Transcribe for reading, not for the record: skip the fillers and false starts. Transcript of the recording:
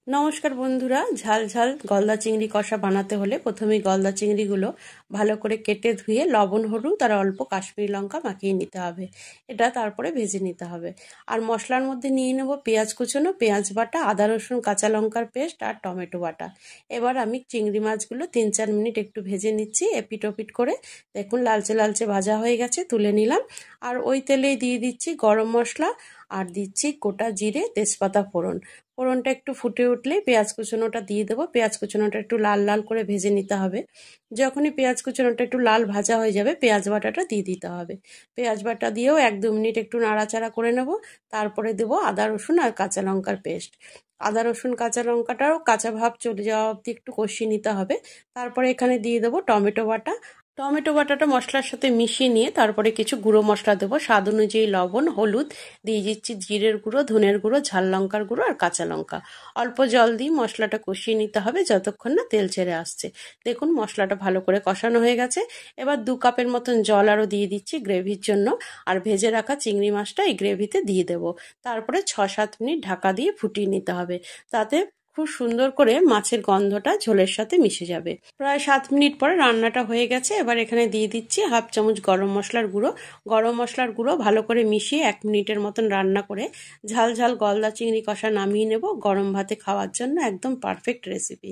নমস্কার বন্ধুরা, ঝাল ঝাল গলদা চিংড়ি কষা বানাতে হলে প্রথমেই গলদা চিংড়িগুলো ভালো করে কেটে ধুয়ে লবণ হলুদ আর অল্প কাশ্মীরি লঙ্কা মাখিয়ে নিতে হবে। এটা তারপরে ভেজে নিতে হবে। আর মশলার মধ্যে নিয়ে নেব পেঁয়াজ কুচনো, পেঁয়াজ বাটা, আদা রসুন কাঁচা লঙ্কার পেস্ট আর টমেটো বাটা। এবার আমি চিংড়ি মাছগুলো 3-4 মিনিট একটু ভেজে নিচ্ছি এপিট ওপিট করে। দেখুন লালচে লালচে ভাজা হয়ে গেছে, তুলে নিলাম। আর ওই তেলেই দিয়ে দিচ্ছি গরম মশলা আর দিচ্ছি গোটা জিরে, তেজপাতা ফোড়ন। ফোড়নটা একটু ফুটে উঠলেই পেঁয়াজ কুচনোটা দিয়ে দেবো। পেঁয়াজ কুচনোটা একটু লাল লাল করে ভেজে নিতে হবে। যখনই পেঁয়াজ কুচনোটা একটু লাল ভাজা হয়ে যাবে পেঁয়াজ বাটাটা দিয়ে দিতে হবে। পেঁয়াজ বাটা দিয়েও 1-2 মিনিট একটু নাড়াচাড়া করে নেব। তারপরে দেবো আদা রসুন আর কাঁচা লঙ্কার পেস্ট। আদা রসুন কাঁচা লঙ্কাটাও কাঁচা ভাব চলে যাওয়া অবধি একটু কষিয়ে নিতে হবে। তারপরে এখানে দিয়ে দেবো টমেটো বাটা। টমেটো বাটাটা মশলার সাথে মিশিয়ে নিয়ে তারপরে কিছু গুঁড়ো মশলা দেবো, স্বাদ অনুযায়ী লবণ, হলুদ, দিয়ে দিচ্ছি জিরের গুঁড়ো, ধনের গুঁড়ো, ঝাল লঙ্কার গুঁড়ো আর কাঁচা লঙ্কা। অল্প জল দিয়ে মশলাটা কষিয়ে নিতে হবে যতক্ষণ না তেল ছেড়ে আসছে। দেখুন মশলাটা ভালো করে কষানো হয়ে গেছে। এবার 2 কাপের মতন জল আরও দিয়ে দিচ্ছি গ্রেভির জন্য। আর ভেজে রাখা চিংড়ি মাছটা এই গ্রেভিতে দিয়ে দেবো। তারপরে 6-7 মিনিট ঢাকা দিয়ে ফুটিয়ে নিতে হবে, তাতে খুব সুন্দর করে মাছের গন্ধটা ঝোলের সাথে মিশে যাবে। প্রায় 7 মিনিট পরে রান্নাটা হয়ে গেছে। এবার এখানে দিয়ে দিচ্ছি 1/2 চামচ গরম মশলার গুঁড়ো। গরম মশলার গুঁড়ো ভালো করে মিশিয়ে 1 মিনিটের মতন রান্না করে ঝাল ঝাল গলদা চিংড়ি কষা নামিয়ে নেব। গরম ভাতে খাওয়ার জন্য একদম পারফেক্ট রেসিপি।